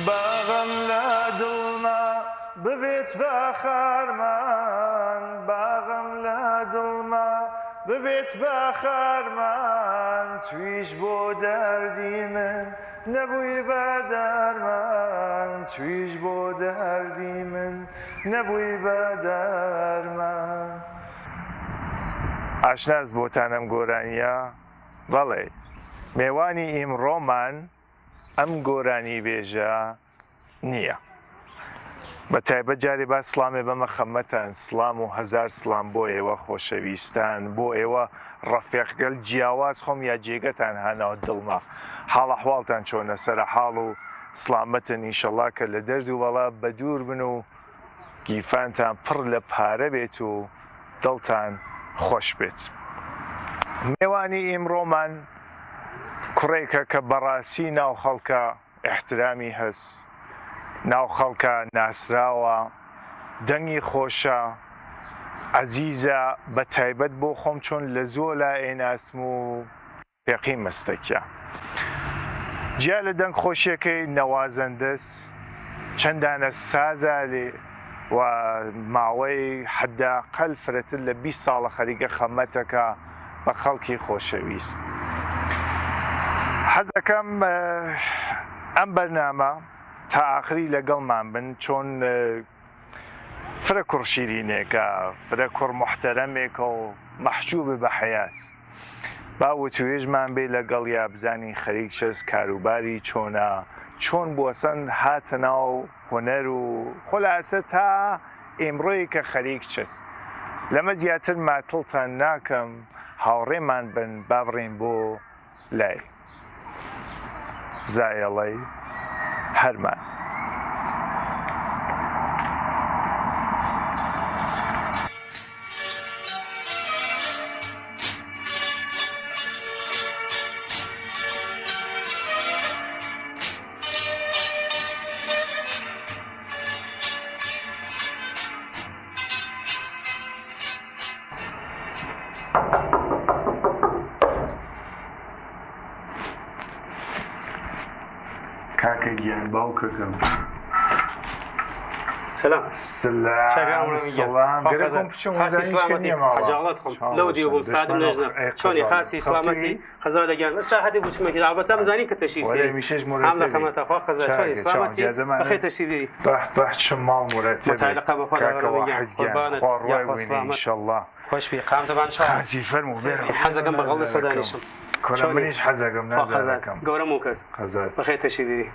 باغم لە دڵما ببێت بە خارمان باغم لە دڵما ببێت بە خارمان تویش بۆ دەردی من نەبووی بە دەرمان تویش بۆ دەردی من نەبووی بە دەرمان. ئاشناز بۆتانم گۆرانیە بەڵێ میێوانی ئیمڕۆمان ئەم گۆرانی بێژە نییە. بە تایبەت جارێ با سڵامێ بەمە خەمەتان سڵام و هەزار سڵام بۆ ئێوە خۆشەویستان بۆ ئێوە ڕەفێقگەل جیاواز خۆم یا جێگەتان هاناوە دڵما حاڵە حواڵتان چۆنە سەرە حاڵ و سڵامەتن ئینشەڵڵا کە لە دەرد و وەڵا بەدوور بن و گیفانتان پڕ لە پارە بێت و دڵتان خۆش بێت. میێوانی ئیمڕۆمان کوڕێکە کە بەڕاستی ناو خەڵکە احترامی هەست ناو خەڵکە ناسراوە دەنگی خۆشە عەزیزە بە تایبەت بۆ خۆم چۆن لە زۆر لا ئێناسم و پێقی مەستەکیە. جیا لە دەنگ خۆشیەکەی نەوازەندەست چەندانە سازە لێ و ماوەی حەداقەل فرەتر لە 20 ساڵە خەریکە خەمەتەکە بە خەڵکی خۆشەویست. حەزەکەم ئەم بەرنامە تا ئاخری لەگەڵمان بن چۆن فرە کوڕشیرینێکە فرە کوڕ محتەرەمێکە و مەحجووبە بە حەیاس با وتوێژمان بێ لەگەڵ یا بزانی خەریک چەس کاروباری چۆنە چۆن بۆسەن هاتە ناو هونەر و خۆلاسە تا ئێمڕۆیە کە خەریک چەس لەمە زیاتر ماتڵتان ناکەم هاوڕێمان بن با بڕێن بۆ لای زایەڵەی هەرمان. کاکە گیان باوکەکەم سلام سلام گەرەکم بچم خەجاڵەت خۆم لەو دیوە بۆم سادم نەژنە چۆنی خاسی سلامەتی خەزا لەگیان مەسا هەدی بچمەکی ئالبەتە بزانین کە تەشریف هەم لە خەمەتەخوا خەزا چۆنی سلامەتی بەخێر تەشریف بە چ ماڵ مورەتێ متعلقە بە ئینشەڵڵا خۆش بێ قامتەبان حەزی فەرموو بێنم حەزەکەم بە غەڵ سەدانیشم منیش حەزەکەم نازانەکەم گەورەم و کرد بەخێر تەشریف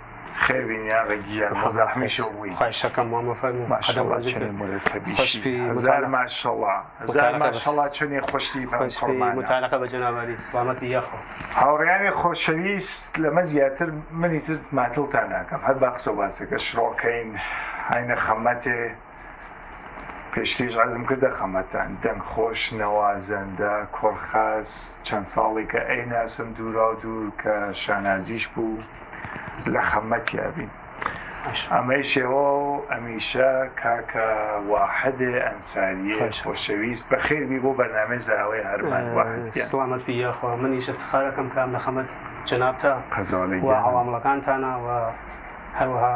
خێبین یاغە گیان مەزاحمیشە بووی خۆشەکەم مامە فەرموو هەزار ماشەڵڵا هەزار ماشەڵڵا چۆنی خۆشتی متعلقە بە جەنابەری سلامەتی یاخۆ هاوڕێیانی خۆشەویست لەمە زیاتر منی تر ماتڵتان ناکەم هەر با قسە و باسەکە شڕۆکەین هاینە خەمەتێ پێشتیش عەزم کردە خەمەتان دەنگ خۆش نەوازەندە کۆڕخاس چەند ساڵی کە ئەیناسم دوورا و دوور کە شانازیش بوو لە خەمەت یابین ئەمەیشەوە و ئەمیشە کاکە واحدێ ئەنساریە خۆشەویست بە خێربی بۆ بەرنامەی زاوەی هەرمان سڵامەت بی یاخوا منیش افتخارەکەم کام لە خەمەت جەنابتە و هەوامڵەکانتانە و هەروەها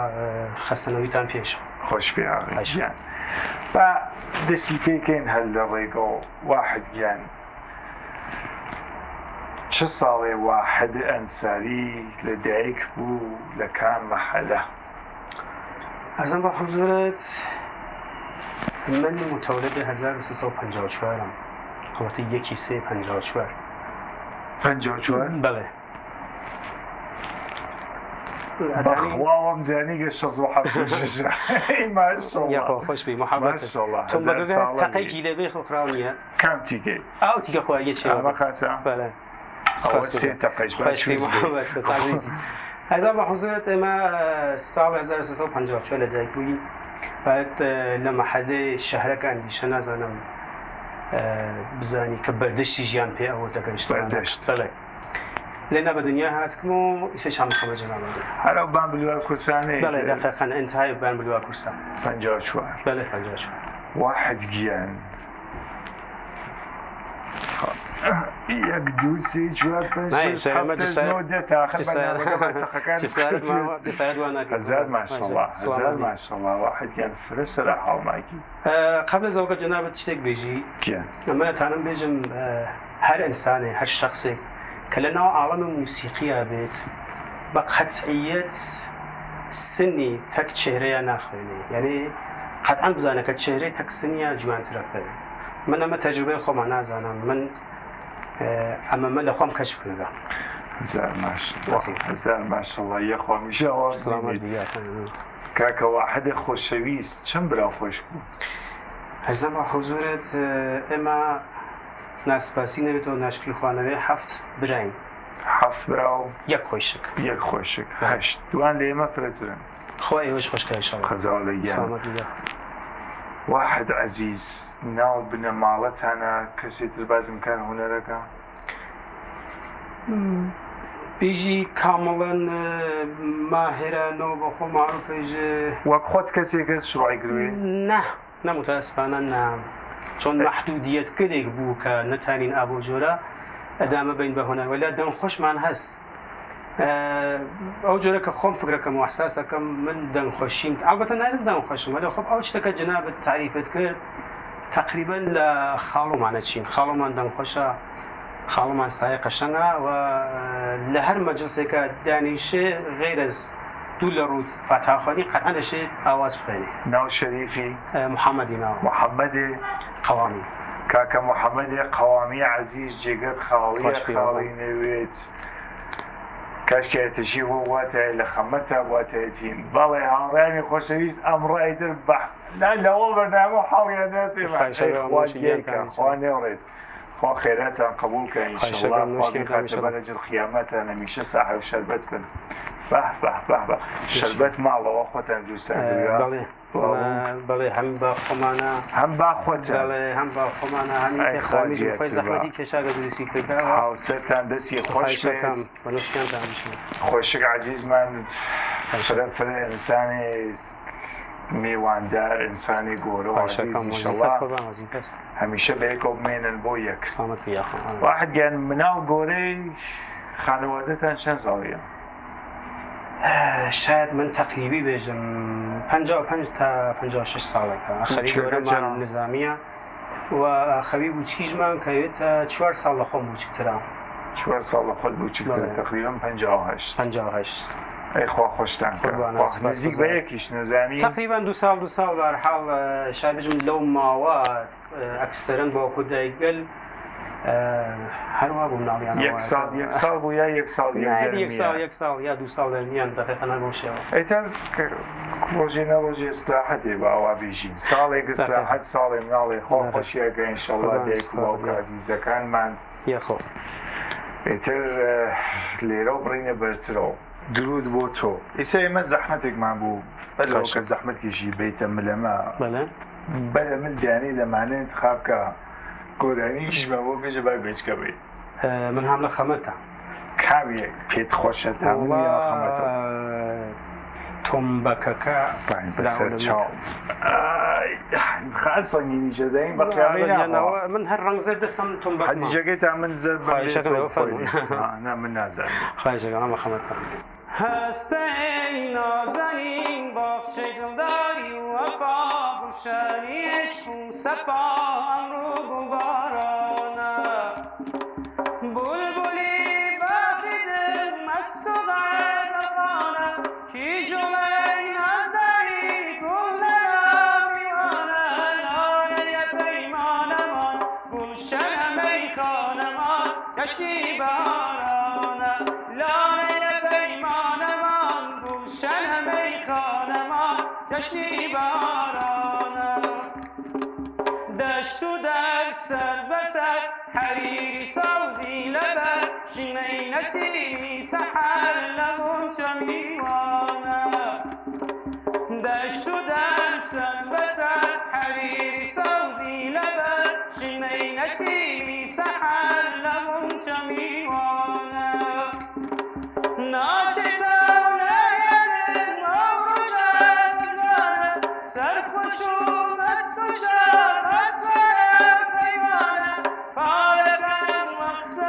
خەستەنەوەیتان پێش خۆش پێ ئاغیان با دەستی پێکەین هەل لە ڕێگە و واحد گیان چه ساڵێ واحد ئەنساری لە دایک بوو لە کام مەحەلە؟ ئەرزم بە حوزورت من متولد 1354م قوەتی 1/3/54 54 بەڵێ واوام زانی گەشت یاخۆ خۆش بی محەبەت تۆ بەبێ تەقەیەکی لەبێ خۆفراو نییە کام تیکەی ئاو تیکە خۆیە چێ ئەمە خاسە بەڵێ هەزار بە حوزورت ئێمە ساڵ 1354 لە دایک بووین بعد لە مەحەلەی شەهرەکە ئەندیشە نازانم بزانی کە بەردەشتی ژیان پێ ئەوە دەگەیشت بەڵێ لێنا بە دنیا هاتکم و ئیسەیشان بخەمە جەنابەری هەرە بان بلوار کورسانەی بەڵێ دەقیقەن ئینتهای بان بلوار کورسان 54 بەڵێ 54 واحد گیان 1 2 3 4 5 6 7 8 9 10 ما شاء الله هزار ما شاء الله واحد كان فرس راح معكي قبل زوجة جنابة تشتك بيجي لما تعلم بيجم هر إنسان هر شخص كلنا عالم موسيقية بيت بقطعية سني تك شهرية ناخذني يعني قطعا بزانه كشهري تك سنية جوان تركه من أما تجربة خو معنا زانا من أما من لخوام كشف كذا هزار ما شاء الله هزار ما شاء الله يا أخوان مش الله سلامات بياك كاكا واحد خوش شويس كم برا خوش كو هزار حضورت اما ناس باسی نبید و نشکل خوانوی 7 برایم 7 براو یک خوشک 8 دوان لیما فرترن خواه ایوش خوش که انشاءالله خزاله سلامت بیا واحد عزيز ناو بنا مالتنا كسي تربازم كان هنرك بيجي كاملا ماهرة نو بخو معروف يجي وقت كسي كس شو يقولي نه متاسفانه نه چون محدودیت کلیک بو که نتانین ابو جورا ادامه بین به هنر ولی دم خوش من هست او جورا که خم فکر کم احساسه کم من دم خوشیم البته نه دم خوشم ولی خب او چه که جناب تعریفت کرد تقریبا لخالو معنا چین خالو من دم خوشه خالو من سایق شنه و لهر مجلسی که دانیشه غیر از $2 فتح خانی قطعا شيء آواز بخيري ناو شريفي محمدي ناو محمدي قوامي كاكا محمدي قوامي عزيز جيقت خالي نويت كاش كاتشي هو واتا لخمتها واتا تيم بالي هاراني خوشويست امر ايتر بح لا هو برنامج حاوياناتي مع اخواني اخواني وريد خو خيرات قبولك ان شاء الله خاطر بلج الخيامات انا مش صاحب شربت كن به شربت مع الله اخوتن دوستان بله هم با خمانه هم با خودتن بله هم با خمانه همین که خوامیش بخوای زحمتی که شاگرد دوستی پیدا حوستن دستی خوش بید خوشک عزیز من فر انسانی میواندار انسانی گورو عزیز انشالله همیشه به یک امینن با یک سلامت بیا واحد گن مناو گوری خانوادتان چند سالیه؟ شاید من تقریبی بجم 55 تا 56 ساله که آخری دوره من نظامیه و آخری بوچکیش من که 4 سال خود بوچکترم 4 سال خود بوچکتر تقریبا 58 ای خواه خوشتن که نزدیک به یکیش نظامی تقریبا 2 سال در حال شاید بجم لو ماوات اکثرا با کدایگل هر وقت بنالیان یک سال بویا یک سال یک سال یا 2 سال در میان دقیقا نگوشه ایتر روزی استراحتی با آوا بیشین سال یک استراحت سال منالی خواه خوشیه که انشالله دیک باوک عزیزه کن من خوب ایتر لیرو برینه برترو درود بو تو ایسا ایمه زحمتك من بو بلو که زحمت کشی بیتم ملما بله من دانی لمعنی انتخاب که گورانیش بابا بیشه باید بیچ که بید من هم لخمتا کم یک پیت خوشت هم یا خمتو تنبککا بسر چاو خاص صنگینیشه زین بقیامی نما من هر رنگ زرد دستم تنبک حدی جگه تا من زرد خواهیشه که بفرمون نه من نظر خواهیشه که هم خمتا هسته ای نازنین با شکلداری و وفا گلشنی عشق و صفا امرو گلبارانه بلبلی وقتی دل مست و غزخانه کی جلوی نازنی گل نمیانه لاله پیمانمان گلشن میخانمان کشتی بارانه لاله گلشن میخانمان کشتی بارانه دشت و در سر بسر حریری سازی لبر شینه نسیمی سحر لبون چمیوانه دشت و در سر بسر حریری سازی لبر شینه نسیمی سحر لبون چمیوانه ناچتانه سرخوش و مست و شاد از پیمانه پاره کن وقت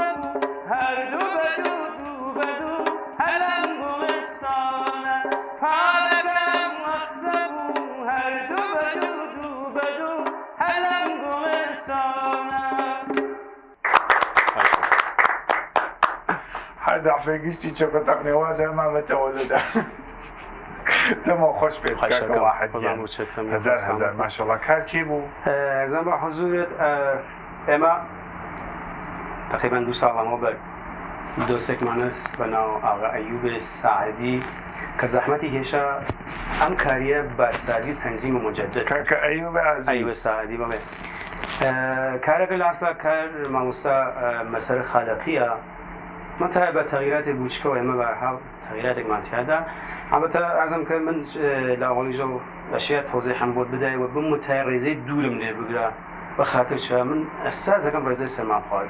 دافع قشتي شو تقني وازع ما متولد تمام خوش بيت كاك واحد يعني هزار ما شاء الله كار كيبو زنبا حضورت اما تقريبا 2 سال ما بعد دوسك معناس بناو آقا ایوب سعدی که زحمتی کشا ام کاریه بسازی تنظیم مجدد كاك أيوب عزيز ایوب سعدی بله کارك الاصلا کار ماموستا مسار خالقیه من تا به تغییرات بوچکه و اما برها تغییرات منطقه البته ارزم که من لاولی جو اشیاء توضیح هم بود بدای و بم متعرضه دورم نه بگیره و خاطر شو من احساس کم رزق سرمان خواهد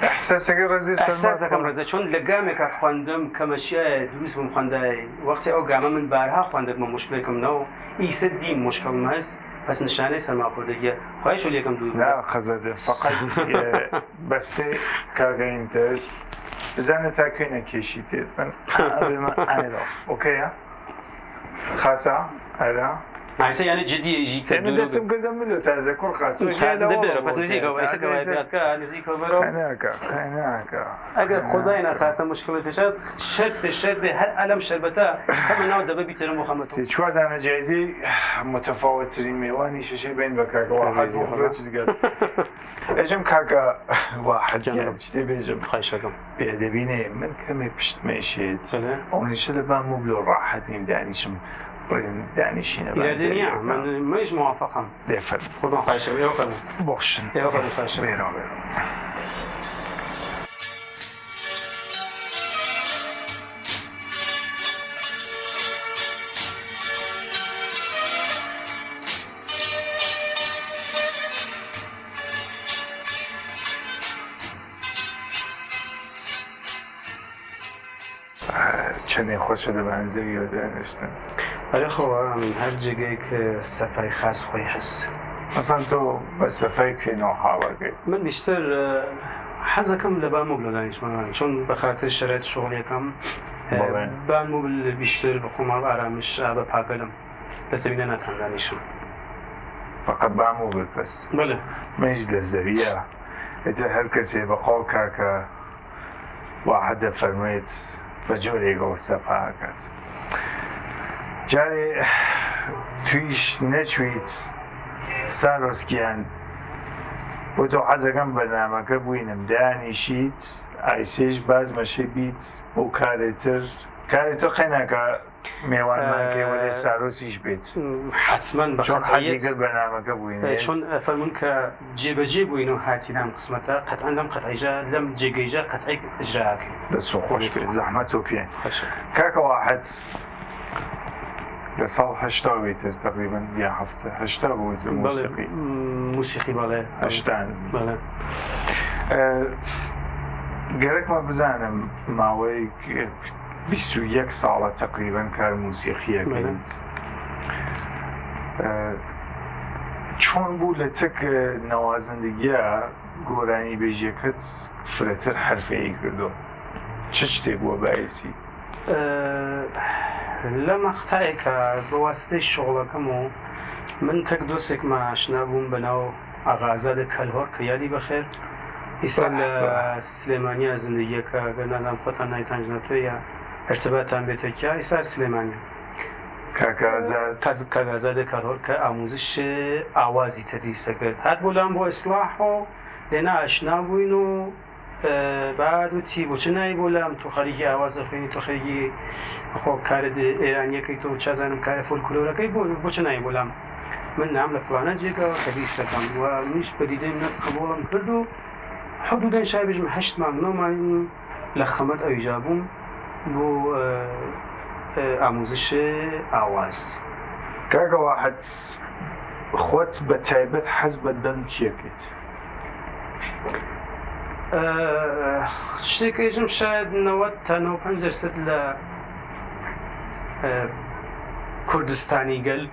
إحساسك رزق احساس کم رزق چون لگامی که خواندم کمشیه دروس بم خونده وقتی او گام من برها خوندم من مشکل کم نو ایست دیم مشکل مهست پس نشانه سرمان خوردگی خواهش ولی کم دور لا خزده فقط بس كاغينتس بزانه تاكينا كيشيتي قبل ما انا اوكي خاصه على عايز يعني جدي يجي كدو دسم قدام منو تذكر خاصه خاص دبر بس نزيكو ايش كوايات نزيكو برو هناك اگر خداینا خاصه مشکل پیشاد شد هر علم شربتا هم نوع دبه بیتر محمد شو انا جايزي متفاوت ترين ميواني شيء بين بكاك واحد وفرج اجم كاكا واحد يعني تشتي بيجم خايشكم بيدبيني من كم بشت مشيت اون شلبا مو بالراحه دانيشم دانيشينا الى الدنيا من مش موافقهم دفر خدنا خايشه يوفر بوشن يوفر خايشه بيرو چنین خوش شده منزوی و دانشتن آره خب من هر جگه که صفای خاص خوی حس مثلا تو بس صفای که نوحاوه من بیشتر حزکم لبا مبلدانیش من چون به خاطر شرایط شغلی کم بان مبل بیشتر بخوام آرامش آب پاکلم بس بینه نتندانیشم فقط بان مبل بس بله مجد الزبیه ایتا هر کسی بقول که واحد فرميت بجوري جو سفاكت جاري تويش نشويت ساروسكيان بودو حزقم برنامج بوينم داني شيت عيسيش باز ماشي بيت وكاريتر خيناكا میوان مانکی ولی ساروسیش بیت حتما بقطعیت چون برنامج بوینه چون فرمون که جیب بوینو هاتی دام قسمتا قطعا لم قطعیجا لم جیگیجا قطعی اجراء کی بس خوش بید زحمت و پیان کاک واحد لصال 80 متر تقریبا یا هفته 80 متر موسیقی بله 80 بله گرک ما بزنم ماوی 21 ساڵە تقریبا کار موسیقیە کرد چۆن بوو لە تەک نەوازندگیە گۆرانی بێژیەکەت فرەتر حرفەیە کردو چ شتێک بووە باعسی لە مەقتایەکە بە واسطەی شغڵەکەم و من تەک دۆستێکمە ئاشنا بووم بەناو ئاغازادە کەلهۆر کە یادی بەخێر ئیسا لە سلێمانیا زندگیەکە گەر نازانم خۆتان نایتانژنەتۆیە ارتباطان بێتەکیە ئیسا سلێمانی کاگازادە کارهۆر کە ئاموزش ئاوازی تەدریسە کرد هات بۆ لام بۆ ئیسلاح و لێنا ئاشنا بووین و بعد وتی بۆ چ نایی بۆ لام تۆ خەریکی ئاوازە خوێنی تۆ خەریکی خۆ کارت ئێرانیەکەی تۆ چازانم کارە فۆلکلۆرەکەی بۆ چ نایی بۆ لام من نام لە فڵانە جێگەوە تەدریسەکەم و منیش بەدیدەی منەت قبوڵم کرد و حدوداً شاید بژم 8 مانگ 9 مانگ لە خەمەت ئەویجا بووم بۆ ئاموزش ئاواز کاکە واحد خۆت بە تایبەت حەز بە دەنگ کێکیت شتێکێژم شاید 90 تا 95% لە کوردستانی گەل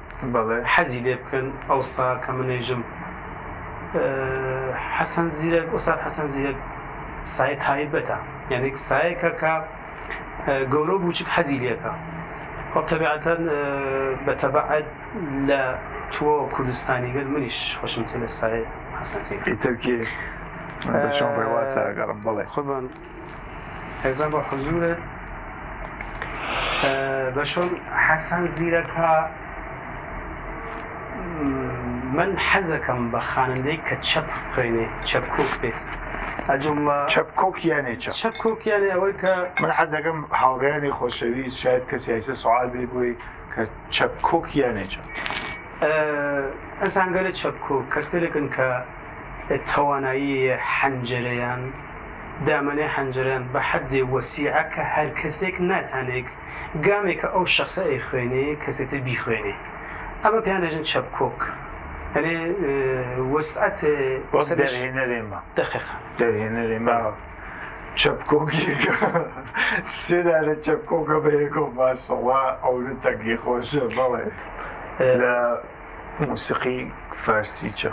حەزی لێ بکەن ئەوسا کە منێژم حەسەن زیرەک ئوستاد حەسەن زیرەک سایە تایبەتە یعنی سایەکە کە گەورە و بچووک حەزی لێکە خۆ تەبیعەتەن بەتەبەعەت لە تۆ کوردستانی گەل منیش خۆشم تێ لە سایە حەسەن زیرەک ئیتر کێ چۆن ڕێوا ساگەڕم بڵێ خۆبان ارزان با حضورت بشون حسن زیرکا من حەزەکەم بە خوانندەی کە چەپ خوێنێ چەپکۆک بێت ئەجۆمە چەپکۆک یانێ چەپکۆک یانێ ئەوەی کە من حەزەکەم هاوڕێیانی خۆشەویست شاید کەسی هەیسە سوال بێ بۆی کە چەپکۆک یانێ ئەسانگەرە چەپکۆک کەسکەرێکن کە توانایی حەنجەرەیان دامەنەی حەنجەرەیان بە حەدێ وەسیعە کە هەر کەسێک ناتانێک گامێک کە ئەو شەخصە ئەی خوێنێ کەسێتر بیخوێنێ ئەمە پێیان دەژن چەپکۆک يعني وسعت دەرهێنەرێمە دەرهێنەرێمە چەپکۆکێکە سێدانە چەپکۆکە بەیەکۆ ماشەڵڵا ئەوە تەگی خۆشە بەڵێ لە موسیقی فارسی چە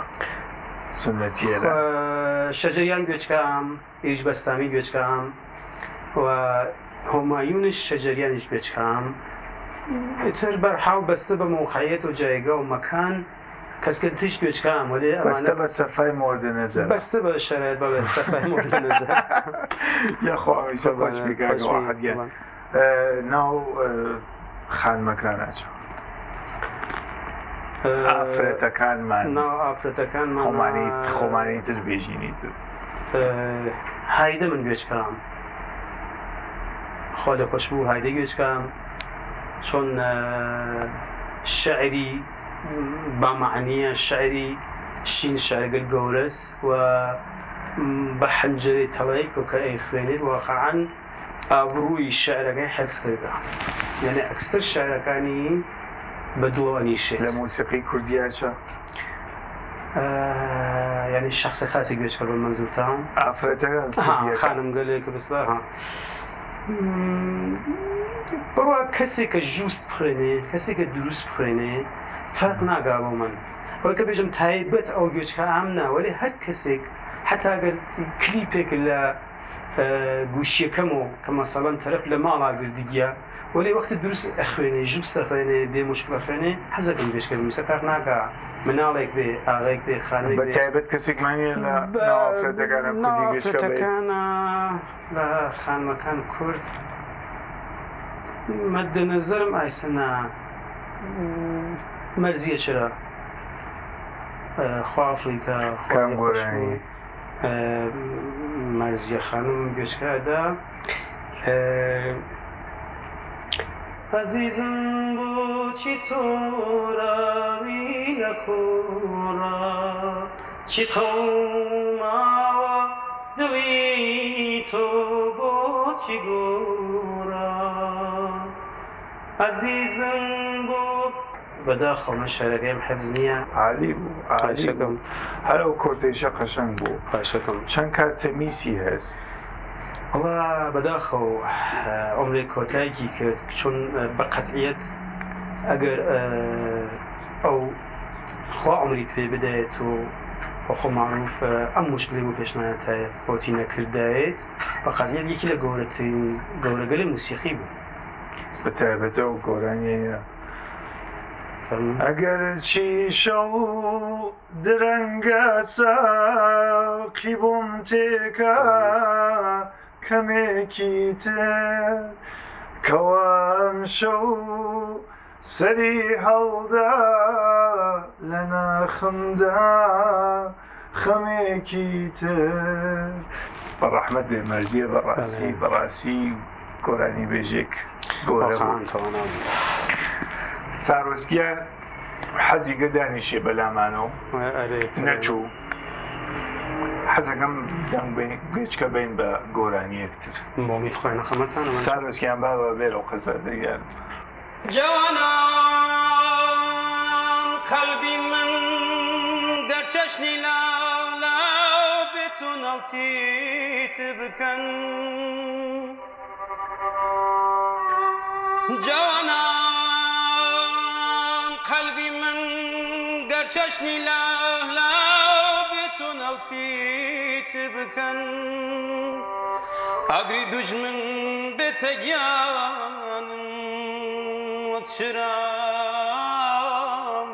سنەتیێرە شەجەریان گوێچکەم ئیش بەستامی گوێچکەم و هۆمایونش شەجەریانیش گوێچکەم ئیتر بەرحاو بەستە بە موقعیەت و جایگە و مەکان کەسکە تیش گوێچکەم وەێ بەستە بە سەفای مۆردە نەزەر بەستە بە شەرایەت بەڵێ سەفای مۆردە نەزەر یاخواویسە باش بێکاگەوەحەدیان ناو خانمەکانە چۆن ئافرەتەکانمان ناو ئافرەتەکانمان خۆمانی تر بێژینی تر هایدە من گوێچکەم خۆ لە خۆش بوو هایدە گوێچکەم چۆن شعری بامعنیە شعری شین شعرگەل گەورەس و بە حەنجەرەی تەڵەیەک و کە ئەی خوێنێت واقعاً ئابڕووی شعرەکەی حفظ کردە یعنی ئەکسەر شعرەکانی بە دڵەوە نیشێت لە موسیقی کوردیا چە؟ یعنی شخصی خاصی گوێچکە بە مەنزوورتان ئافرەتەکان خانم گەلێکە بسڵە بڕوا کەسێکە ژوست بخوێنێ کەسێکە دروست بخوێنێ فەرق ناگا بۆ من ئەوەی کە بێژم تایبەت ئەو گوێچکە ئام ناوەێ هەر کەسێک حتا ئەگەر کلیپێک لە گوشیەکەم و کە مەسەڵەن تەرەف لە ماڵا گردیگە وەێ وەختی دروست ئەخوێنێ ژوستە خوێنێ بێ مشکلە خوێنێ حەزەکەم گوێچکە میسە فەرق ناکا مناڵێک بێ ئاغایك بێ خانووی بە تایبەت کەسێکمانە لە ئافرەتەکانە لە خانمەکان کورد مەدە نەزەرم ئایسەنا مەرزیە چرا خوا ئەفریقا مەرزیە خانم گوێچکەدا عەزیزم بۆچی تۆراوی نەخۆڕا چی قەوماوە دڵی تۆ بۆچی گۆڕا عەزیزم بۆ بەداخەڵمە شارەکەیم حەفز نییە عالی بوو پاشەکەم هەر ئەو کۆتێشە قەشەنگ بوو پاشەکەم چەند کار تەمیسی هەست وڵا بەداخەو عمرێک کۆتایەکی کرد چون بە قەتعیەت ئەگەر ئەو خوا عمری پێ بدایێت و بەخۆ معروف ئەم مشکلی بۆ پێشنایەتە فۆتی نەکردایێت بە قەتعیەت یەکی لە گەورەترین گەورەگەلی موسیقی بوو بە تایبەتەوە گۆرانیەیە ئەگەر چی شەو درەنگە ساقی بۆم تێکە کەمێکی تر کەوام شەو سەری هەڵدا لە ناخمدا خەمێکی تر بەڕەحمەت بێ مەرزیە بەڕاستی گۆرانی بێژێک سارۆسکیان حەزی گەدانیشێ بەلامانەوە نەچوو حەزەکەم دەنگ گوێچکە بین بە گۆرانیەکتر بۆمیت خۆی نەخەمەتانە سارۆسکیان با بە بێرە و قەزە دەگەن جوانان قەلبی من گەرچەشنی لاو بێت و ناوتیت بکەن جوانان قەلبی من گەرچەشنی لاو بێت و ناوتیت بکەن ئەگری دوژمن بێتە گیانم چرام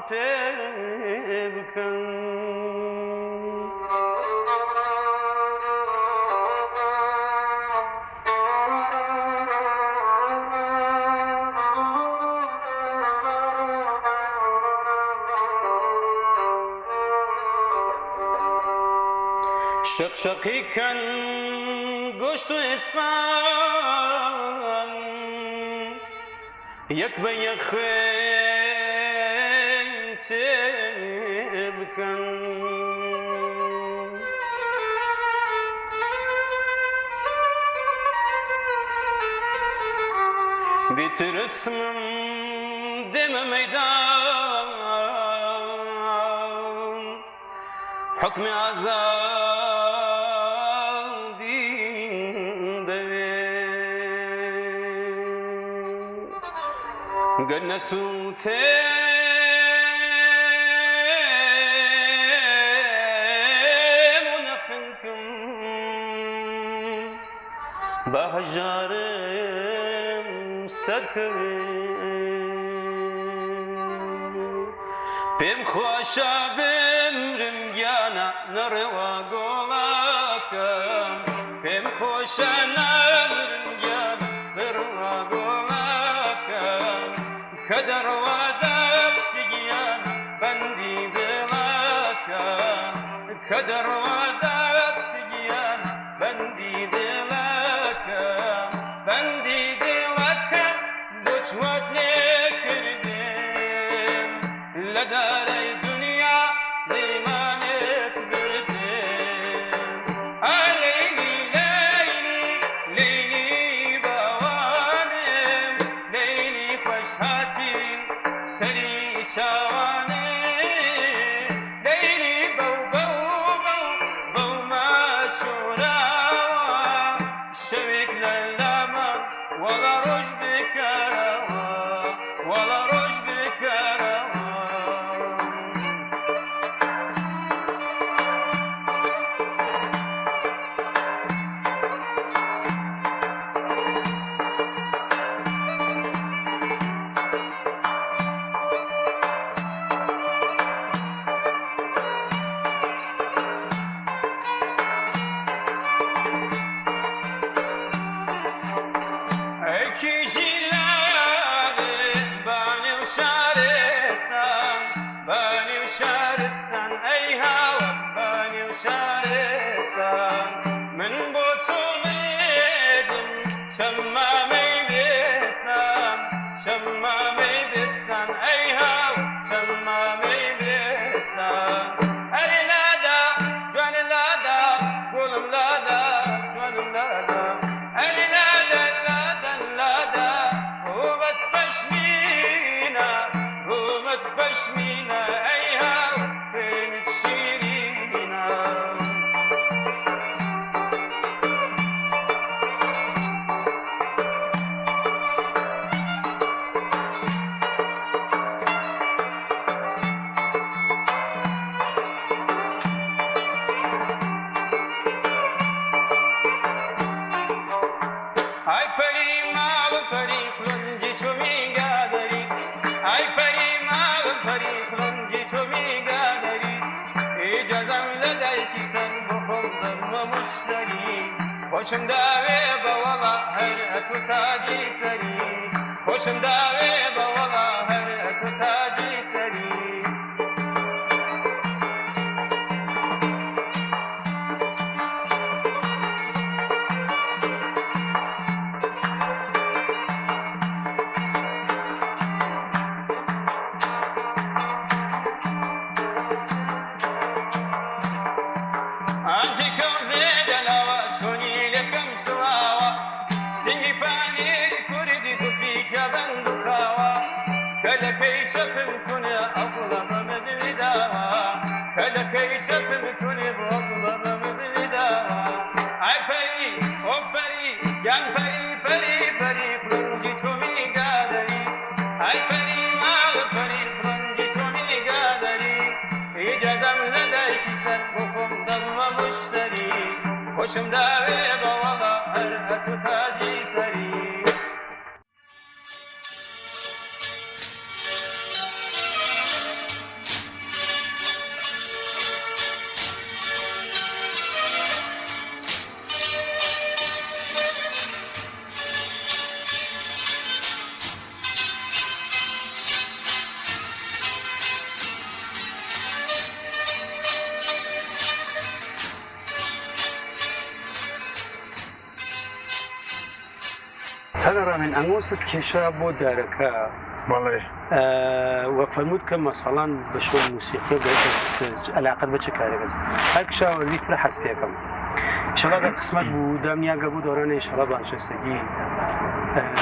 پێ بکەن شقشقی کن گوشت و اسقان یک به یک خیلی بکن بیتر اسمم دم میدان حکم آزادی دوی قد نسوته منخنكم بهجارم سكر بهم خوشا بمرم يانا نروا قولاكم بهم خوشا نمرم يانا نروا قولاكم كدر ودب سجيانا بندي دلاكم كدر ودب سجيانا بندي دلاكم بندي دلاكم بوچوات لكردم لداري دنيا ليمانت بردم ليلي ليلي ليلي بوانم ليلي خوشهاتي سري چوانم ليلي بو بو بو بو ما چوراوا شوك للما ولا روش بكروا ولا روش بكروا اکی جیلاده بانی و شهرستان بانی و شهرستان ای هوا بانی و شهرستان من با تو میدم شمامی بستان شمامی بستان ای هوا شمامی بستان اری لادا جوان لادا گلم لادا جوانم لادا اری لادا بشمينا أيها كانت شيرينا أي بري مال بري كلنجي شومي قادري أي بري فريق لنجي توميقا دري إجازم لديك سن بخلدر مشتري خوشم داوي بولا هر أتو تاجي سري خوشم داوي بولا هر أتو تاجي سري كلكي شبم كوني أغلب مزل داوا كلكي شبم كوني أغلب مزل داوا أي بري أو بري يان بري بري بري فلنجي تومي قادري أي بري مال بري فلنجي تومي قادري إجازم لديك سن بخم دم مشتري خوشم داوي بولا هر أتو تاجي سري تەگەڕا من ئەنگۆست کێشا بۆ دارەکە بەڵێ وفرمود کە مەسەڵان بە شۆ موسیقی علاقت بە چ کارێکت هەر کشاوەزی فرە حەز پێکەم ئینشەڵا ئەگەر قسمەت بوو دامنیاگە بوو دۆڕانە ئینشەڵا باشەسەگی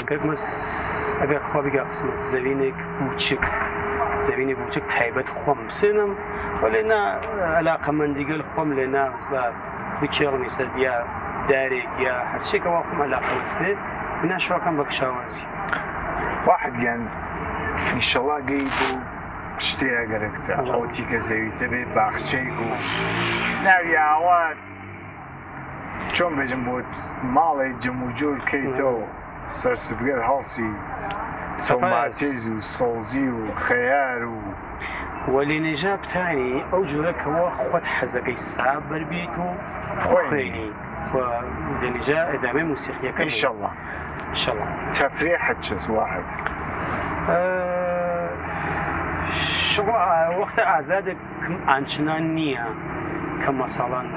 گەرمەس ئەگەر خوا بگا قسمەت زەوینێک بوچک زەوینی بوچک تایبەت خۆم بسێنم وەلێنا علاقەمەندیگەل خۆم لێنا بکێڵمی سەر یا دارێک یا هەرچێکەوە خۆم علاقەمەند پێ بنا شۆکەم بە کشاوەزی واحد گەن ئینشەڵا گەی بۆ شتەیە گەرەکتە ئەوتی کە زەویتە بێ باخچەیک و ناوی ئاوات چۆن بێژم بۆت ماڵی جەم و جۆر کەیتەوە سەرسبگەر هەڵسی سەماتێز و سەڵزی و خەیار و وەلێنێژا بتانی ئەو جۆرەکەەوە خۆت حەزەکەی ساب بەربیت و خوێنی لێنێژا ئەدامەی موسیقیەکە ئینشەڵا ئینشەڵا تەفریحت چەس واحد وەختە ئازادێکم ئانچنان نییە کە مەسەڵەن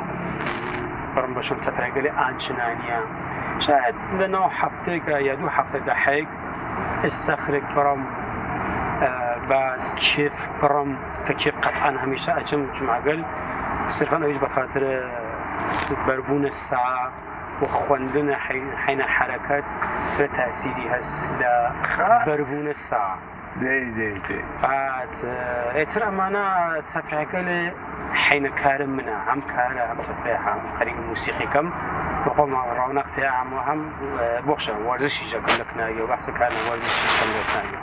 بڕم بەشم تەفرەگەلی ئانچنانیە شاید لەناو هەفتێکە یا دوو هەفتە دەحەیەک ئێستاخرێک بڕم بعد کێف بڕم کە کێف قەتعان هەمیشە ئەچم جمعگەل سرفەن ئەویش بەخاتر بەربوونە سا و خوێندنە حینە حرەکەت فرە تاسیری هەست لە بەربوونە سا بعد ئێتر ئەمانە تەفریحەکە لێ حینەکارم منە هەم کارە هەم تەفریحە هەم خەریک موسیقیەکەم بەخۆم ڕاونەق پێ هەم بۆخشە وەرزشی ژەکەم لە کنایە و بەحسە کارە وەرزشی ژەکەم لە کنایە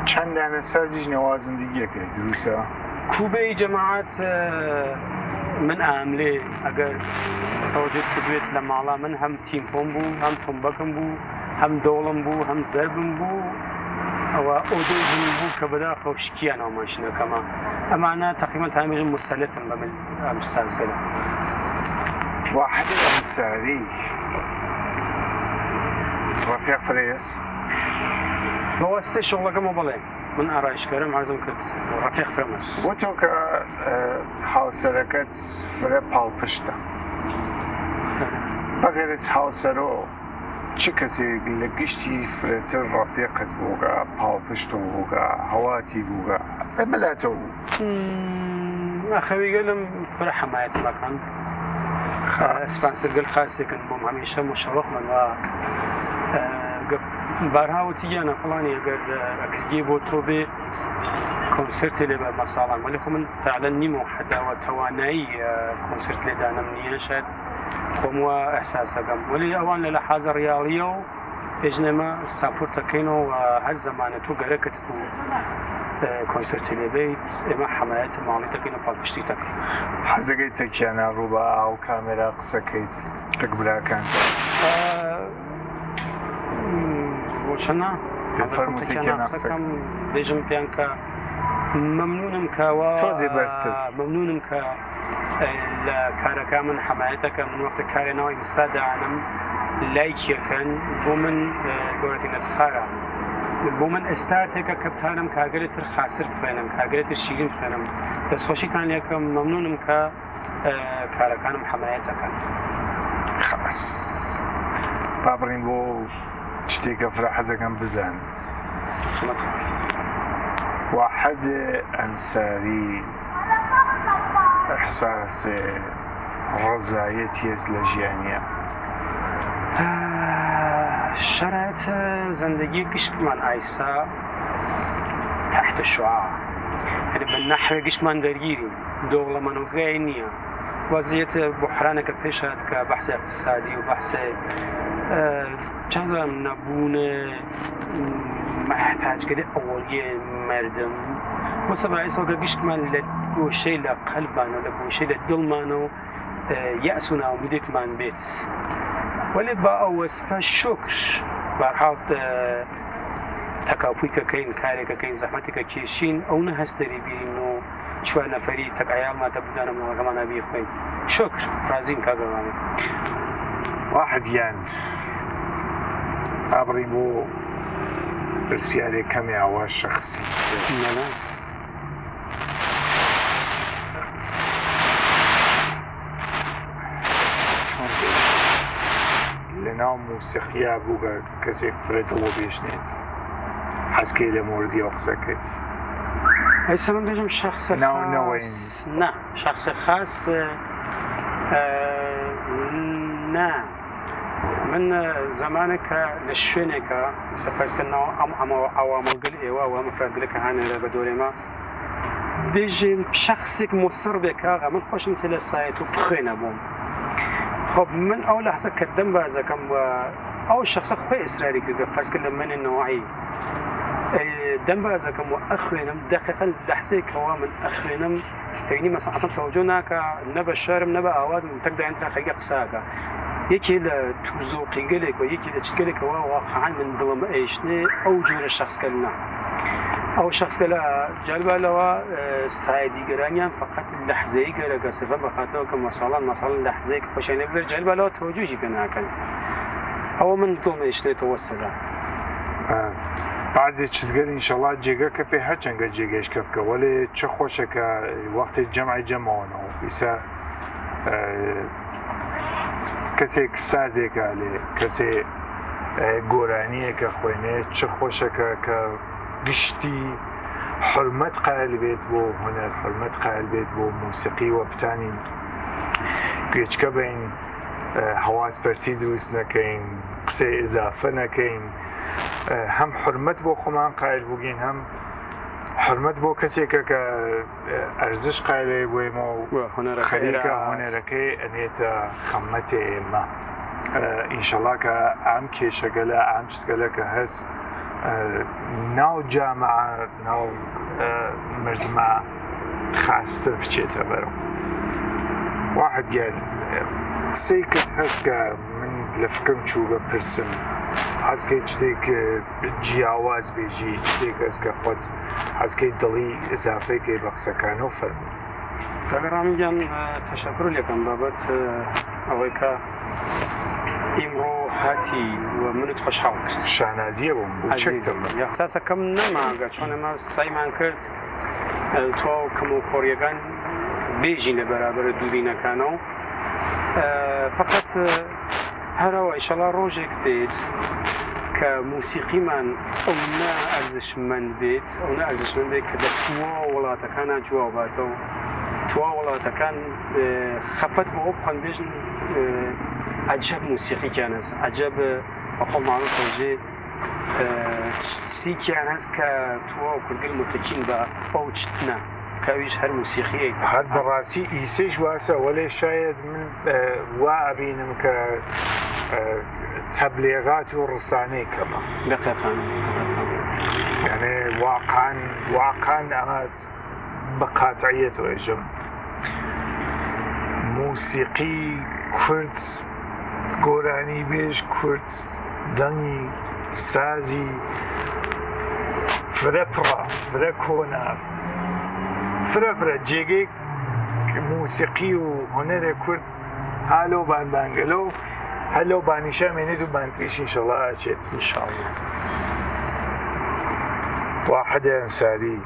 چەند دانەسازیش نەوازندگیەکە دروستە کوبەی جەماعەت من ئاملێ ئەگەر تەوەجد کردوێت لە ماڵا من هەم تیمپۆم بوو هەم تۆمبەکم بوو هەم دۆڵم بوو هەم زەربم بوو ئەوە ئۆدۆژم بوو کە بەداخەوە شکیانەوە ماشینەکەمە ئەمانە تەقریبەن تامیژم مستەلەتن بە من ئەم سازگەلە واحد ئەنساری ڕەفیق فرێس بەوەستەی شغڵەکەمە بڵێ من ئارایشکارم عەرزم کرد ڕەفیق فرەمەس بۆ تۆ کە هاوسەرەکەت فرە پاڵپشتە بەغێرس هاوسەرۆ چ کەسێک لە گشتی فرەتر ڕەفیقت بووگە پاڵپشت و بووگە هەواتی بووگە بەمەلاتەوە بوو ئەخەویگەلم فرە حەمایەتمەکان سپانسەرگەل خاسێکن بۆم هەمیشە مشەوەقمەن بارهاوتی یانە فڵانی ئەگەر ئەکرگی بۆ تۆ بێ کۆنسرتی لێ بە مەساڵان وەلی خۆ من فعلا نیمە حەداوە توانایی کۆنسرت لێدانم نییە شاید خۆم وە ئەحساسەکەم وەلی ئەوان لە حازە ڕیاڵیە و پێشنێمە ساپۆرتەکەینەوە هەر زەمانە تۆ گەرەکەت بوو کۆنسرتی لێبێت ئێمە حەمایەت ماڵی دەکەین و پاڵپشتی دەکەین حەزەکەی تەکیانە ڕووبە ئاو کامێرا قسەکەیت تەکبراکان بۆچەنە قسەکەم بێژم پێیان کە مەمنونم کەوە مەمنونم کە لە کارەکە من حەمایەتەکە من وەختە کارێنەوە ئینستادانم لایکیەکەن بۆ من گەورەتی نەفخارە بۆ من ئێستاتێکە کە بتانم کاگەرێتتر خاسر بخوێنم کاگرێتتر شیرین بخوێنم دەستخۆشیتان لێکم مەمنونم کە کارەکانم حەمایەتەکەن خاص بابڕین بۆ شتێکە فرە حەزەکەم بزان واحد ئەنساری ئەحساسێ ڕەزایەتی هەست لە ژیانیە شرایط زندگی گشتمان ئایسا تحت الشعاع يعني بالنحو گشتمان دەرگیرین دەوڵەمەندۆگای نییە وەزیەتە بحرانێکە پێش هات کە بەحسی اقتصادی و بەحسی چەند نەبوون محتاجگەری ئەوەڵیە مردم وەسە بەعیسەوەکە گشتمان لە گۆشەی لە قەلبانە لە گۆشەی لە دڵمانە و یەئس و ناومیدێکمان بێت ولی با ئەو وەسفە شکر بەرحاڵ تەکاپوویکەکەین کارێکەکەین زەحمەتێکە کێشین ئەو نە هەستەری بین و چوار نەفەری تەقایالماتە بدانەوەگەمانە بیخۆین شکر ڕازین کاگەڵانە واحد یان ئابڕی بۆ پرسیارێک کەمی ئاوا شەخسی لە ناو موسیقیە بووگە کەسێک فرێتەوە بێشنێت حەزکەی لە موردی ئەو قسەکەی ئەیسا من بێژم شخص خاص نه شخص خاص نه من زمانێکە لە شوێنێکە سەفەرکردنەوە ئەم ئەوامەڵگەل ئێوە و مەفرەدلەکە هانێرە بە دۆرێمە بێژین شخصێک مصر بێکە من خۆشم تێ لە سایت و بخوێنە بووم خب من ئەو لەحسە کە دەم بازەکەم و ئەو شخصە خۆی ئیسراری کردە فەرزکە لە منی نەوەعی دەم بازەکەم و ئەخوێنم دقیقا لەحسەیەکەوە من ئەخوێنم هەینی مەسەڵ ئەسڵ تەوەجۆ ناکە نە بە شەرم نە بە ئاوازم تەک دایانترا خەریکە قساکە یەکی لە توزۆقی گەلێک و یەکی لە چگەلێکەوە واقعاً من دڵم ئەیشتێ ئەو جۆرە شخصکەلنا ئەو شخصکە لە جالبالەوە سایدیگەرانیان فقط لەحزەی گەرەگە سفە بەخاتەوە کە مەساڵان لەحزەیەک خۆشیانە بێت جالبالەوە تەوەجۆیی پێ ناکەن ئەوە من دڵم ئەیشتێتەوە سەدا بعضی چتگەر ئینشەڵا جێگە کە پێ هەرچەندگە جێگەش کەفکە وەلێ چه خۆشەکە وەختی جەمعی جەمەوەنەوە ئیسا کەسێک سازێکە لێ کەسێ گۆرانیەکە خوێنێ چه خۆشەکە کە گشتی حرمەت قایل بێت بۆ هونەر حرمەت قایل بێت بۆ موسیقی و بتانین گوێچکە بین هەواسپەرتی دروست نەکەین قسەی ئضافە نەکەین هەم حرمەت بۆ خۆمان قایل بووگین هەم حرمەت بۆ کەسێکە کە ئەرزش قایلێ بۆێمە و خەریکە هونەرەکەی ئەنێتە خەمەتێ ئێمە ئینشەڵا کە ئەم کێشەگەلە ئەم شتگەلە کە هەست ناو جامعە ناو مردمە خاستر بچێتە بەرەو واحد گەل قسەی کرد هەست کە من لە فکرم چوو بە پرسم حەزکەی شتێک جیاواز بێژی شتێک هەست کە خۆت حەزکەی دڵی ئزافەیەکەی بە قسەکانەوە فەرموو کاگەڕامیگیان تەشەکر لێکم بابەت ئەوەی کە ئیمڕۆ هاتی و منت خۆشحاڵ کرد شانازیە بووم ساسەکەم نەماگە چۆن ئەمە سایمان کرد تۆ کەم و کۆریەکان بێژین لە بەرابەر دوورینەکانەوە فقط هەرەوە ئیشەڵا ڕۆژێک بێت کە موسیقیمان ئەو نا ئەرزشمەند بێت ئەو نا ئەرزشمەند بێت کە دەتوە وڵاتەکانە جواب باتەوە توا وڵاتەکان خەفەت بۆ بخۆن بێژن عجب موسیقییان هەست عجب بەخۆ ماڵە تۆژێ چیکیان هەست کە تووە کورگل متەکین بە ئەو چتنە کاویش هەر موسیقیە هەر بەڕاستی ئیسەیش واسە وەلێ شاید من وا ئەبینم کە تەبلیغات و ڕسانەی کەمە یعنی واقعاً ئەمە بە قاتعیەتەوە ئێژم موسیقی کورد گۆرانی بێژ کورد دەنگی سازی فرە پڕە فرە کۆنا فرە جێگەی موسیقی و هونەرە کورد هالۆ بانبانگەلۆ هەلۆ بانیشە مێنێت و بانتریش ئینشەڵا ئاچێت ئینشاڵڵا واحدە ئەنساری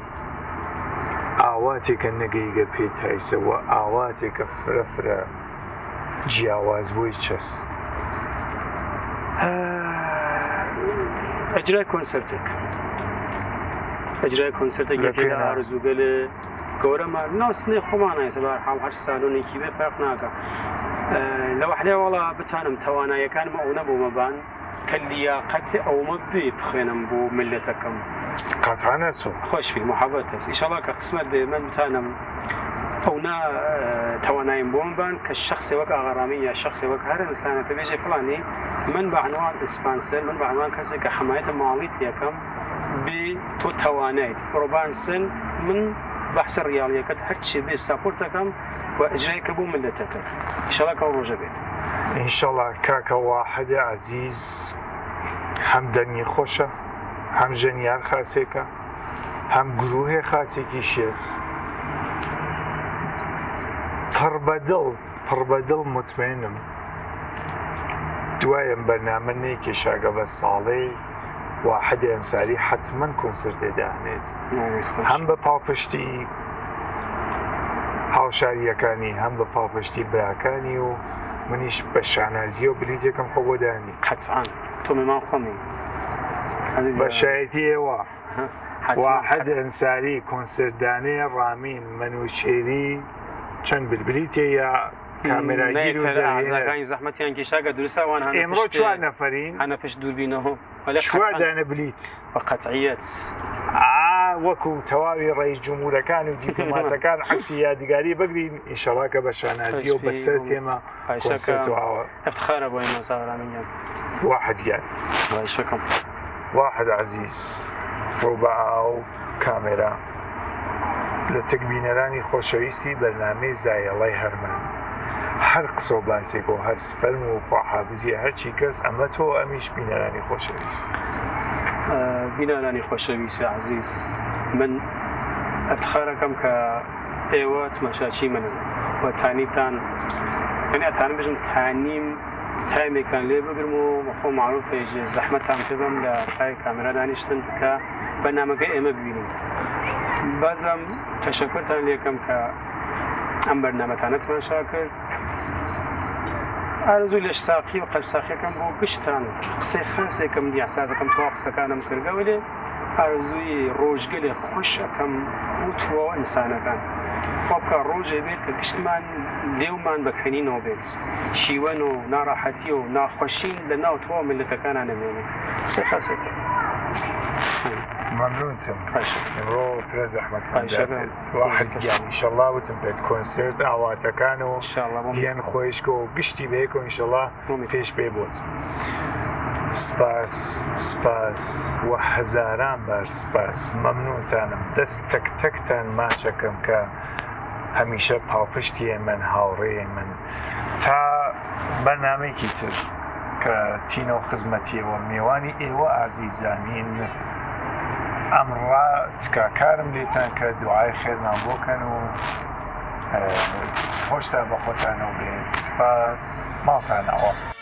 ئاواتێکە نەگەیگە پێ تایسەوە ئاواتێکە فرە جیاواز بۆی چەس ئەجرای کۆنسەرتێک ئەجرای کۆنسەرتێک لە ئارزوگەل گەورەمە ناوسنێ خۆمانایە سەبار حاڵ هەر سالۆنێکی بێ فەرق ناکە لە وەحدێ وەڵا بتانم تواناییەکانم ئەو نەبوومەبان کە لیاقەتی ئەومە بێ بخوێنم بۆ ملەتەکەم قەتعانە چۆن خۆشبی محەبەت هەست ئیشەڵا کە قسمەت بێ من بتانم ئەو توانایم بۆمبان کە شخصی وەک ئاغاڕامی یا شخصی وەک هەر ئینسانەتە بێژێ فڵانی من بەعنوان ئسپانسەر من بەعنوان کەسێک کە حمایەتە ماڵیت یەکەم بێ تۆ توانایت ڕۆبانسن من بەحسە ڕیاڵیەکەت هەرچی بێ ساپۆرتەکەم و ئەجرایکە بۆ ملەتەکەت ئیشەڵا کە ئەو ڕۆژە بێت ئینشەڵا کاکە واحدە عەزیز هەم دەنگی خۆشە هەم ژەنیار خاسێکە هەم گروهێ خاسێکی شێز پڕ بەدڵ مطمئنم دوایم بەرنامە نەیکێشاگە بە ساڵەی واحدە ئەنساری حتمەن کۆنسەرتێ داهنێت هەم بە پاڵپشتی هاوشاریەکانی هەم بە پاڵپشتی براکانی و منیش بە شانازی و بلیتێکم خۆ بۆ دانی قەتعاً تۆ مێمان خۆمی بە شایەتی ئێوە واحد ئەنساری کۆنسەردانەیە ڕامین منوچێری چەند بلیتێ یا کامێراگیر و ئازاگانی زەحمەتیان کێشاگە درستەوان ئێمڕۆ 4 نەفەرین هەنە پشت دووربینەوە 4 دانە بلیت بە قەتعیەت وەکو تەواوی ڕئیس جمهورەکان و دیپلۆماتەکان عەکسی یادگاری بگرین ئینشەڵا کە بە شانازی و بەسەر تێمە کۆنسەرتەوە افتخارە بۆ ئێمە ساڕامینیان واحد گیان باشەکەم واحد عزیز ڕووبەعا و کامێرا لە تکبینەرانی خۆشەویستی بەرنامەی زایەڵای هەرمان هەر قسە و باسێک و هەست فەرم و خواحافزیە هەرچی کەس ئەمە تۆ ئەمیش بینەرانی خۆشەویست بینەرانی خۆشەویستی عزیز من ئەفتخارەکەم کە ئێوە تماشاچی منن و تانیتان یعنی ئەتانم بژم تانیم تایمێکتان لێ بگرم و بەخۆ معروفێژ زەحمەتان پێ بم لە پای کامێرا دانیشتن کە بەرنامەکەی ئێمە ببینن بازم تەشەکرتان لێکەم کە ئەم بەرنامەتانە تماشا کرد ئارزوو لەش ساقی و قەلساقیەکەم بۆ گشتان قسەی خاصێکم دیاسازەکەم تەواو قسەکانم کردەوە لێ ئارزووی ڕۆژگەلێ خۆشەکەم و تۆ ئینسانەکان خۆبکە ڕۆژێ بێت کە گشتمان لێومان بەکەنینەوە بێت شیوەن و ناڕاحەتی و ناخۆشین لە ناو تۆ ملەتەکانە نەبێنێت قسەی خاصێکە ممنونتم ئەمڕۆ فرە زەحمەتمان واحد گیان ئینشەڵا وتم بێت کۆنسەرت ئاواتەکان و دیان خۆشکە و گشتی بەیەک و ئینشەڵا پێش پێ بۆت سپاس سپاس و هەزاران بار سپاس مەمنونتانم دەست تەک تەکتان ماچەکەم کە هەمیشە پاڵپشتی من هاوڕێی من تا بەرنامەیەکی تر کە تینە و خزمەتیەوە میێوانی ئێوە ئازیزانین ئەمڕا تکاکارم لێتان کە دوعای خێرمان بۆکەن و خۆشتان بە خۆتانەوە بێت سپاس ماڵتانەوە